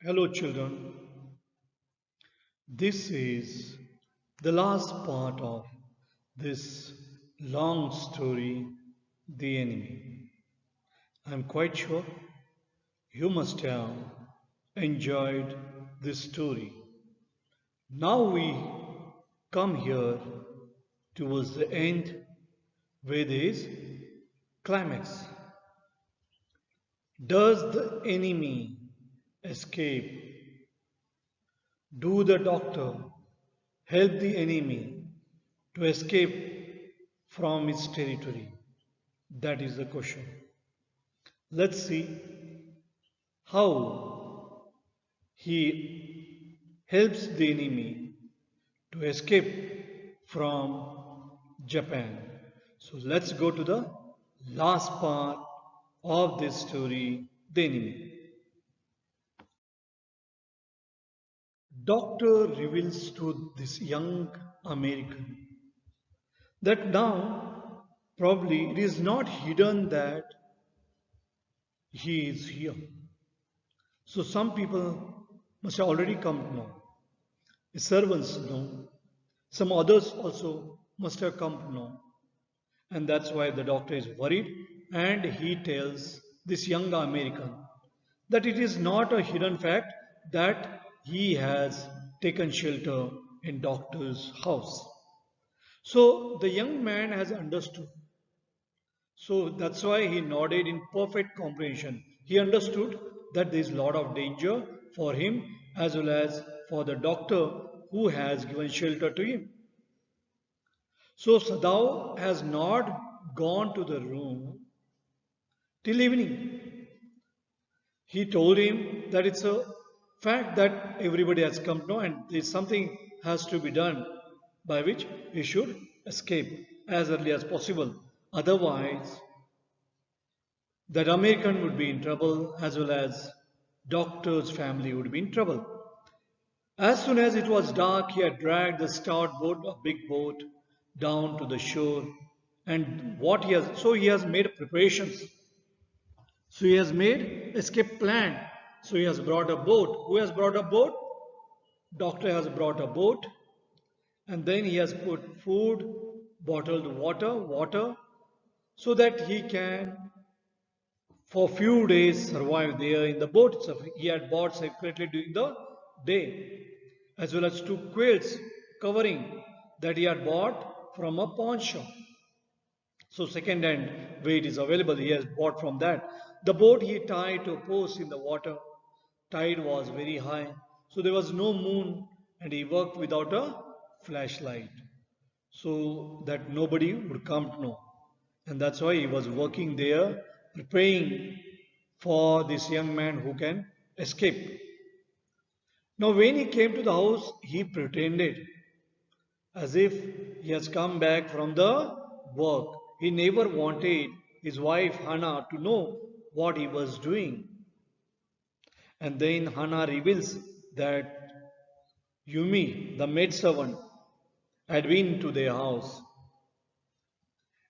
Hello, children. This is the last part of this long story, The Enemy. I'm quite sure you must have enjoyed this story. Now we come here towards the end where there is climax. Does the enemy escape? Do the doctor help the enemy to escape from its territory? That is the question. Let's see how he helps the enemy to escape from Japan. So let's go to the last part of this story, The Enemy. Doctor reveals to this young American that now probably it is not hidden that he is here. So some people must have already come to know. The servants know. Some others also must have come to know. And that's why the doctor is worried and he tells this young American that it is not a hidden fact that he has taken shelter in doctor's house. So the young man has understood. So that's why he nodded in perfect comprehension. He understood that there is a lot of danger for him as well as for the doctor who has given shelter to him. So Sadao has not gone to the room till evening. He told him that it's a fact that everybody has come to know and there's something has to be done by which he should escape as early as possible. Otherwise, that American would be in trouble as well as doctor's family would be in trouble. As soon as it was dark, he had dragged the stout boat, a big boat, down to the shore. And he has made preparations. So he has made escape plan. So he has brought a boat. Who has brought a boat? Doctor has brought a boat. And then he has put food, bottled water, so that he can for few days survived there in the boat. So he had bought separately during the day, as well as two quilts covering that he had bought from a pawn shop. So second hand weight is available. He has bought from that. The boat he tied to a post in the water. Tide was very high, so there was no moon, and he worked without a flashlight, so that nobody would come to know. And that's why he was working there, preparing for this young man who can escape. Now, when he came to the house, he pretended as if he has come back from the work. He never wanted his wife Hannah to know what he was doing. And then Hannah reveals that Yumi, the maidservant, had been to their house.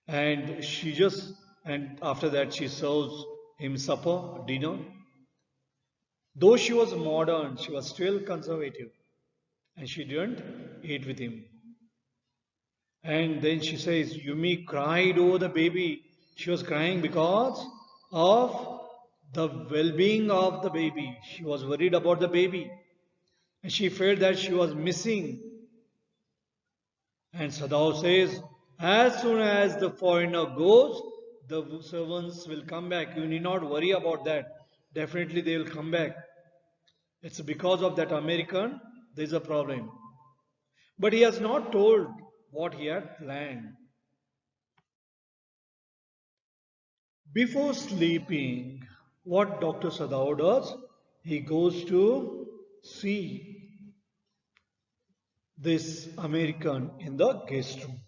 And after that she serves him supper, dinner. Though she was modern, she was still conservative and she didn't eat with him. And then she says, Yumi cried over the baby. She was crying because of the well being of the baby. She was worried about the baby. And she felt that she was missing. And Sadao says, as soon as the foreigner goes, the servants will come back. You need not worry about that. Definitely they will come back. It's because of that American, there's a problem. But he has not told what he had planned. Before sleeping, what Dr. Sadao does, he goes to see this American in the guest room.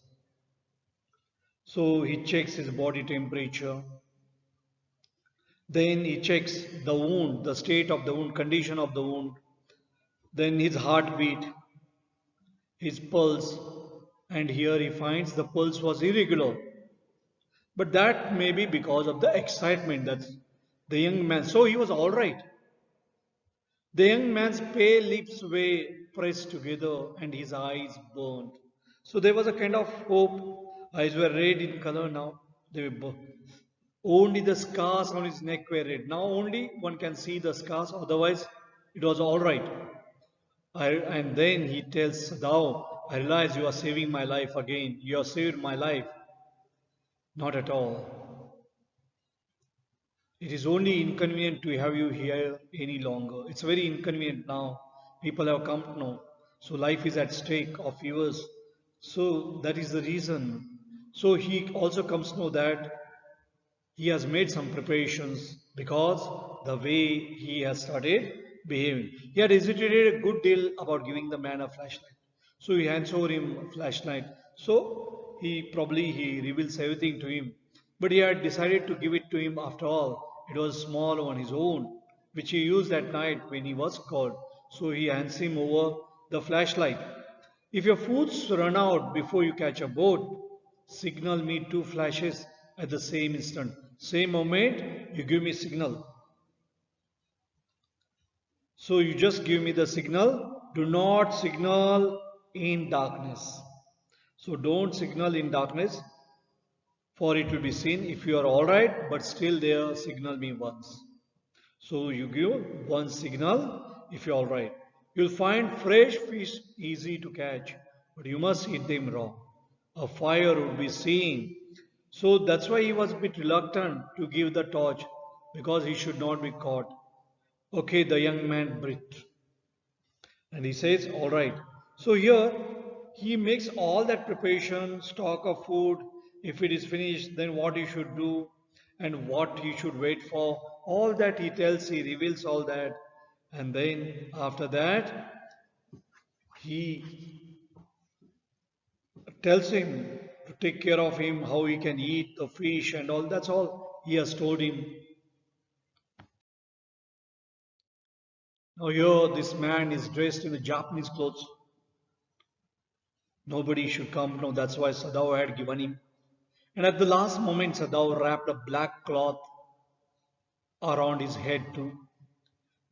So he checks his body temperature. Then he checks the wound, the state of the wound, condition of the wound. Then his heartbeat, his pulse. And here he finds the pulse was irregular. But that may be because of the excitement that the young man. So he was all right. The young man's pale lips were pressed together and his eyes burned. So there was a kind of hope. Eyes were red in color now. They were only the scars on his neck were red. Now only one can see the scars, otherwise it was all right. And then he tells Sadao, I realize you are saving my life again. You have saved my life. Not at all. It is only inconvenient to have you here any longer. It's very inconvenient now. People have come to know. So life is at stake of yours. So that is the reason. So he also comes to know that he has made some preparations because the way he has started behaving. He had hesitated a good deal about giving the man a flashlight. So he hands over him a flashlight. So he reveals everything to him. But he had decided to give it to him after all. It was small on his own, which he used at night when he was called. So he hands him over the flashlight. If your foods run out before you catch a boat, signal me two flashes at the same instant. Same moment, you give me signal. So you just give me the signal. Do not signal in darkness. So don't signal in darkness for it to be seen. If you are alright, but still there, signal me once. So you give one signal if you're alright. You'll find fresh fish easy to catch, but you must eat them raw. A fire would be seen. So that's why he was a bit reluctant to give the torch because he should not be caught. Okay, the young man breathed and he says, all right. So here he makes all that preparation, stock of food. If it is finished, then what he should do and what he should wait for. All that he tells, he reveals all that. And then after that, he tells him to take care of him, how he can eat the fish and all. That's all he has told him. Now here this man is dressed in the Japanese clothes. Nobody should come. No, that's why Sadao had given him. And at the last moment, Sadao wrapped a black cloth around his head too.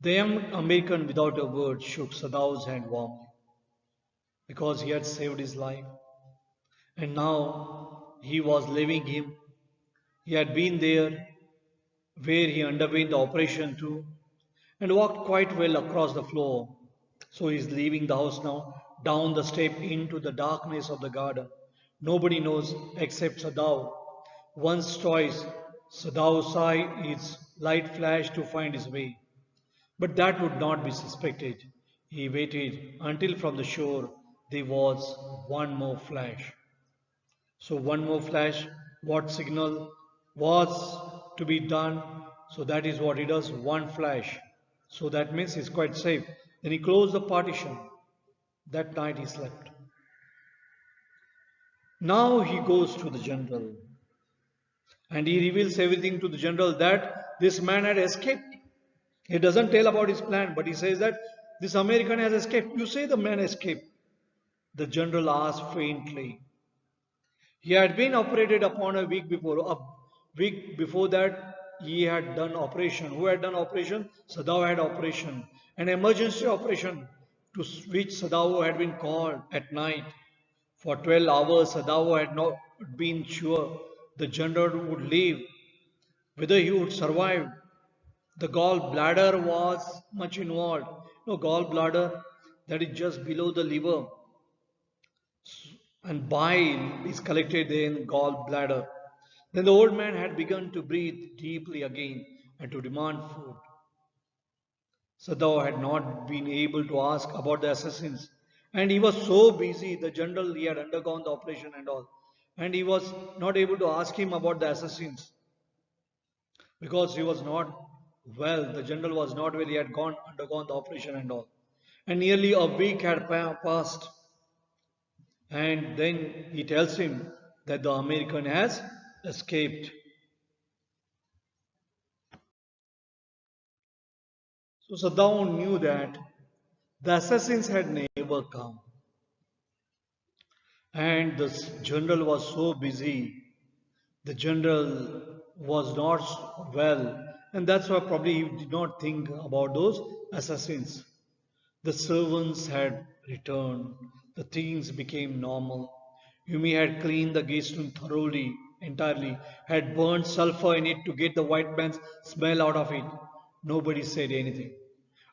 The young American, without a word, shook Sadao's hand warmly because he had saved his life. And now he was leaving him. He had been there where he underwent the operation too and walked quite well across the floor. So he is leaving the house now, down the step into the darkness of the garden. Nobody knows except Sadao. Once, twice, Sadao saw his light flash to find his way. But that would not be suspected. He waited until from the shore there was one more flash. So one more flash, what signal was to be done. So that is what he does, one flash. So that means he's quite safe. Then he closed the partition. That night he slept. Now he goes to the general and he reveals everything to the general that this man had escaped. He doesn't tell about his plan, but he says that this American has escaped. You say the man escaped. The general asked faintly. He had been operated upon a week before. A week before that, he had done operation. Who had done operation? Sadao had operation. An emergency operation to which Sadao had been called at night. For 12 hours, Sadao had not been sure the general would live, whether he would survive. The gallbladder was much involved. No, gallbladder, that is just below the liver, and bile is collected in gallbladder. Then the old man had begun to breathe deeply again and to demand food. Sadao had not been able to ask about the assassins, and he was so busy. The general, he had undergone the operation and all, and he was not able to ask him about the assassins because he was not well. The general was not well. He had undergone the operation and all, and nearly a week had passed. And then he tells him that the American has escaped. So Saddam knew that the assassins had never come. And the general was so busy. The general was not well. And that's why probably he did not think about those assassins. The servants had returned. The things became normal. Yumi had cleaned the guest room thoroughly, entirely, had burned sulfur in it to get the white man's smell out of it. Nobody said anything.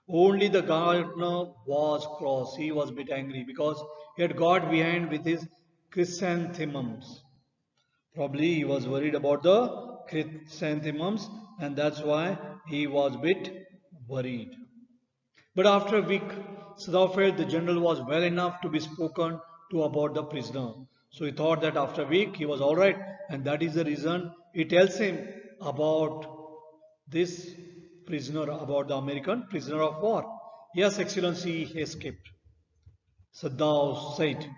Only the gardener was cross. He was a bit angry because he had got behind with his chrysanthemums. Probably he was worried about the chrysanthemums, and that's why he was a bit worried. But after a week, Sadao felt the general was well enough to be spoken to about the prisoner. So he thought that after a week he was alright, and that is the reason he tells him about this prisoner, about the American prisoner of war. Yes, Excellency, he escaped. Sadao said.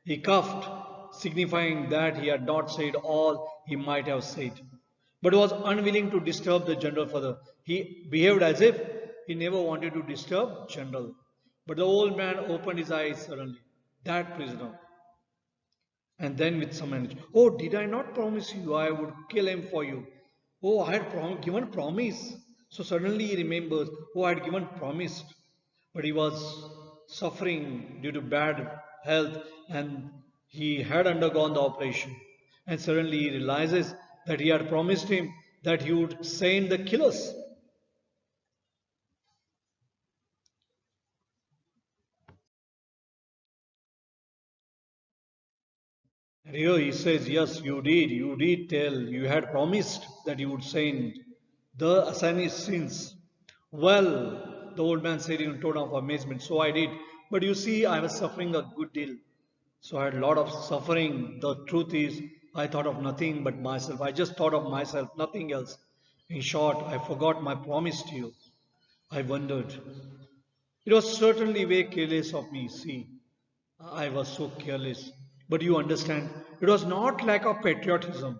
He coughed, signifying that he had not said all he might have said, but was unwilling to disturb the general further. He behaved as if he never wanted to disturb general. But the old man opened his eyes suddenly. That prisoner. And then with some energy, oh, did I not promise you I would kill him for you? Oh, I had given promise. So suddenly he remembers, oh, I had given promise. But he was suffering due to bad health and he had undergone the operation. And suddenly he realizes that he had promised him that he would send the killers. And here he says, yes, you did tell, you had promised that you would send the assassins. Well, the old man said in a tone of amazement, so I did. But you see, I was suffering a good deal. So I had a lot of suffering. The truth is, I thought of nothing but myself. I just thought of myself, nothing else. In short, I forgot my promise to you. I wondered. It was certainly very careless of me. See, I was so careless. But you understand, it was not lack of patriotism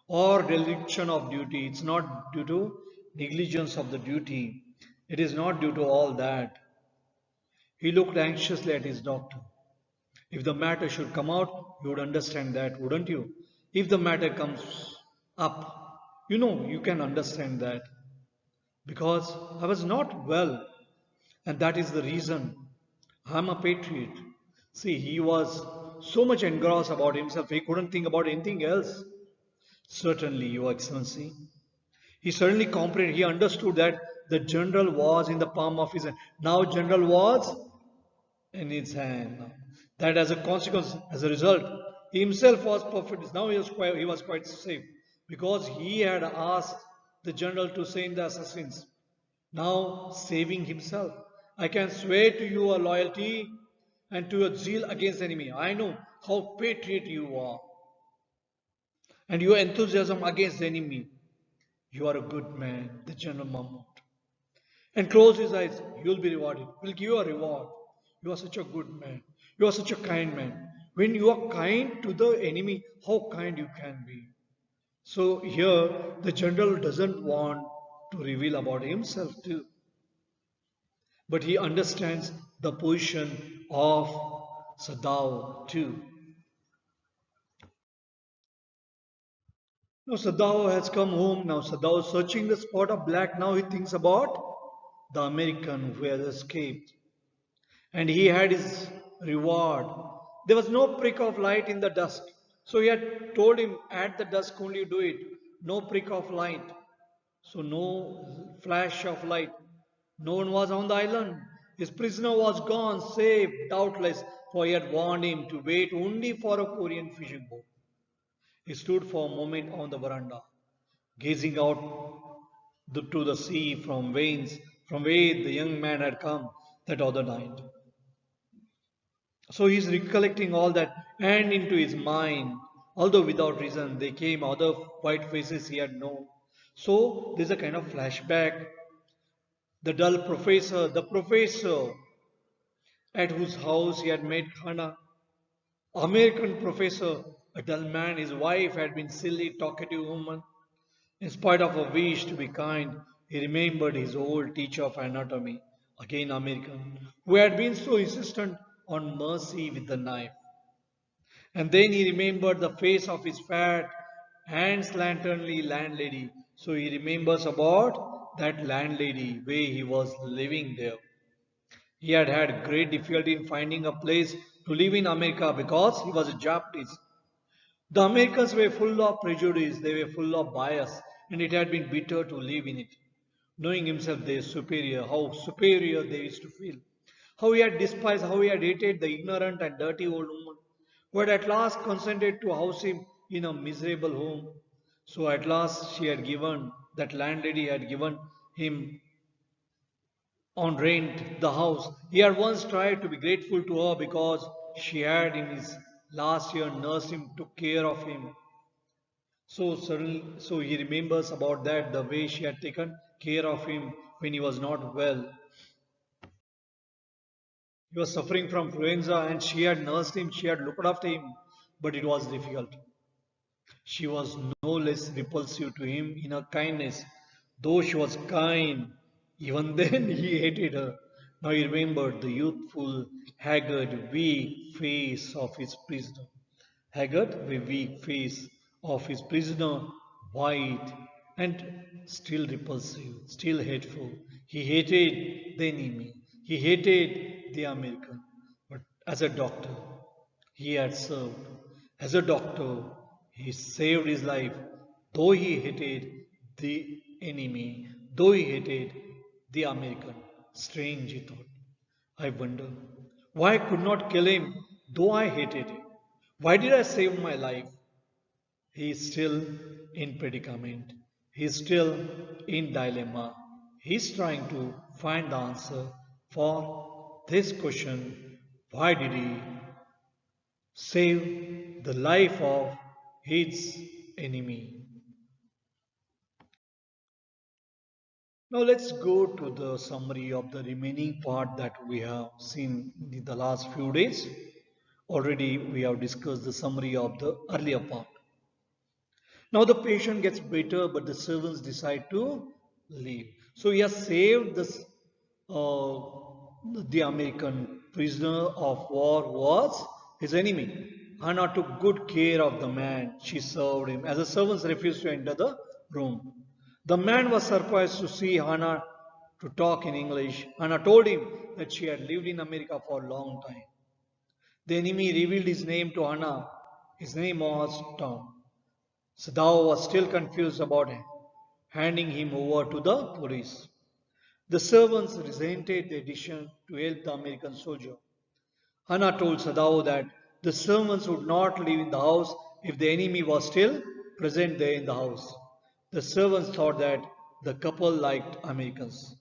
or dereliction of duty. It's not due to negligence of the duty. It is not due to all that. He looked anxiously at his doctor. If the matter should come out, you would understand that, wouldn't you? If the matter comes up, you can understand that. Because I was not well, and that is the reason I'm a patriot. See, he was so much engrossed about himself, he couldn't think about anything else. Certainly, Your Excellency. He certainly comprehended, he understood that the general was in the palm of his hand. Now, general was in his hand. That as a consequence, as a result, he himself was perfect. Now he was quite safe because he had asked the general to send the assassins. Now saving himself. I can swear to you a loyalty and to a zeal against the enemy. I know how patriot you are and your enthusiasm against the enemy. You are a good man, the general murmured. And close his eyes, you will be rewarded. We'll give you a reward. You are such a good man. You are such a kind man. When you are kind to the enemy, how kind you can be. So here, the general doesn't want to reveal about himself too. But he understands the position of Sadao too. Now Sadao has come home. Now Sadao is searching the spot of black. Now he thinks about the American who has escaped. And he had his reward. There was no prick of light in the dusk. So he had told him, at the dusk only do it. No prick of light. So no flash of light. No one was on the island. His prisoner was gone, safe, doubtless, for he had warned him to wait only for a Korean fishing boat. He stood for a moment on the veranda, gazing out to the sea from where the young man had come that other night. So he's recollecting all that and into his mind, although without reason, they came other white faces he had known. So there's a kind of flashback. The dull professor, the professor at whose house he had met Hannah, American professor, a dull man, his wife had been silly, talkative woman. In spite of a wish to be kind, he remembered his old teacher of anatomy, again American, who had been so insistent on mercy with the knife. And then he remembered the face of his fat and slantingly landlady. So he remembers about that landlady where he was living there. He had had great difficulty in finding a place to live in America because he was a Japanese. The Americans were full of prejudice, they were full of bias, and it had been bitter to live in it. Knowing himself their superior, how superior they used to feel. How he had despised, how he had hated the ignorant and dirty old woman who had at last consented to house him in a miserable home. So at last she had given, that landlady had given him on rent the house. He had once tried to be grateful to her because she had in his last year nursed him, took care of him. So suddenly, so he remembers about that, the way she had taken care of him when he was not well. He was suffering from influenza and she had nursed him, she had looked after him, but it was difficult. She was no less repulsive to him in her kindness. Though she was kind, even then he hated her. Now he remembered the youthful, haggard, weak face of his prisoner. Haggard, the weak face of his prisoner, white and still repulsive, still hateful. He hated the enemy. He hated the American. But as a doctor, he had served. As a doctor, he saved his life, though he hated the enemy, though he hated the American. Strange, he thought. I wonder why I could not kill him, though I hated him. Why did I save my life? He is still in predicament. He is still in dilemma. He is trying to find the answer for this question. Why did he save the life of his enemy? Now let's go to the summary of the remaining part that we have seen in the last few days. Already we have discussed the summary of the earlier part. Now the patient gets better, but the servants decide to leave. So he has saved this, uh, the American prisoner of war was his enemy. Hannah took good care of the man. She served him as the servants refused to enter the room. The man was surprised to see Hannah to talk in English. Hannah told him that she had lived in America for a long time. The enemy revealed his name to Hannah. His name was Tom. Sadao was still confused about him, handing him over to the police. The servants resented the decision to help the American soldier. Hannah told Sadao that the servants would not leave in the house if the enemy was still present there in the house. The servants thought that the couple liked Americans.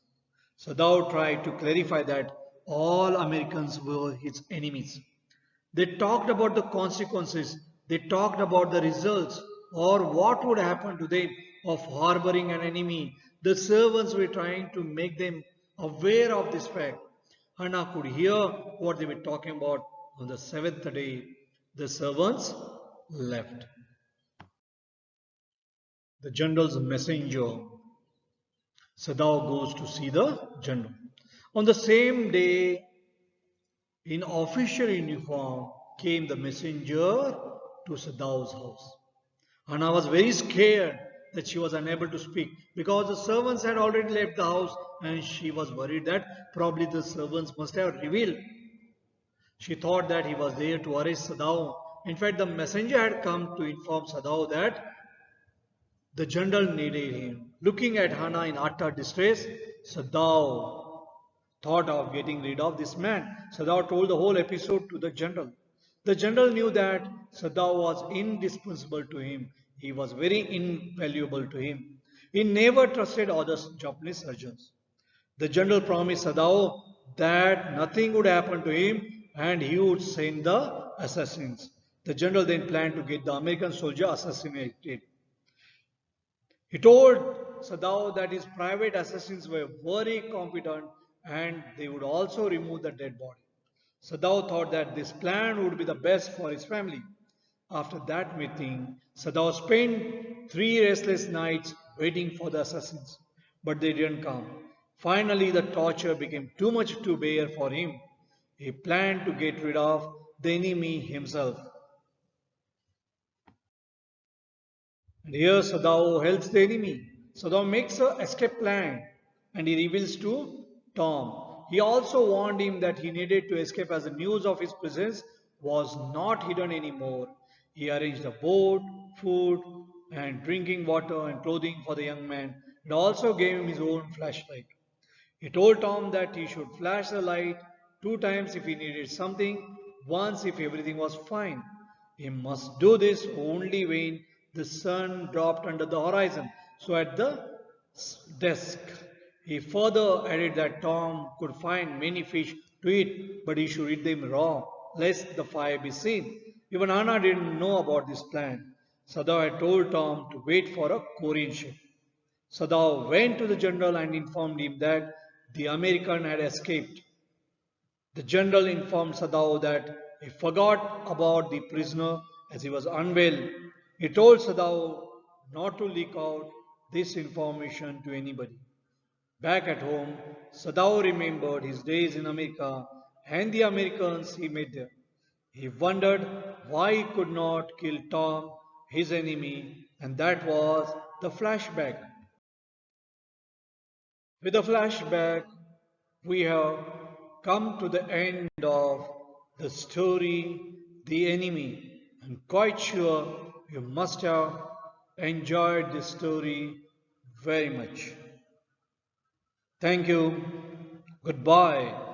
Sadao tried to clarify that all Americans were his enemies. They talked about the consequences, they talked about the results, or what would happen to them of harboring an enemy. The servants were trying to make them aware of this fact. Hannah could hear what they were talking about. On the seventh day, the servants left. The general's messenger, Sadao, goes to see the general. On the same day, in official uniform, came the messenger to Sadao's house. Hannah was very scared that she was unable to speak because the servants had already left the house and she was worried that probably the servants must have revealed. She thought that he was there to arrest Sadao. In fact, the messenger had come to inform Sadao that the general needed him. Looking at Hannah in utter distress, Sadao thought of getting rid of this man. Sadao told the whole episode to the general. The general knew that Sadao was indispensable to him. He was very invaluable to him. He never trusted other Japanese surgeons. The general promised Sadao that nothing would happen to him and he would send the assassins. The general then planned to get the American soldier assassinated. He told Sadao that his private assassins were very competent and they would also remove the dead body. Sadao thought that this plan would be the best for his family. After that meeting, Sadao spent 3 restless nights waiting for the assassins, but they didn't come. Finally, the torture became too much to bear for him. He planned to get rid of the enemy himself. And here Sadao helps the enemy. Sadao makes a escape plan and he reveals to Tom. He also warned him that he needed to escape as the news of his presence was not hidden anymore. He arranged a boat, food, and drinking water and clothing for the young man and also gave him his own flashlight. He told Tom that he should flash the light 2 times if he needed something, once if everything was fine. He must do this only when the sun dropped under the horizon. So at the desk, he further added that Tom could find many fish to eat, but he should eat them raw, lest the fire be seen. Even Anna didn't know about this plan. Sadao had told Tom to wait for a Korean ship. Sadao went to the general and informed him that the American had escaped. The general informed Sadao that he forgot about the prisoner as he was unwell. He told Sadao not to leak out this information to anybody. Back at home, Sadao remembered his days in America and the Americans he met there. He wondered why he could not kill Tom, his enemy, and that was the flashback. With a flashback, we have come to the end of the story, The Enemy. I'm quite sure you must have enjoyed this story very much. Thank you. Goodbye.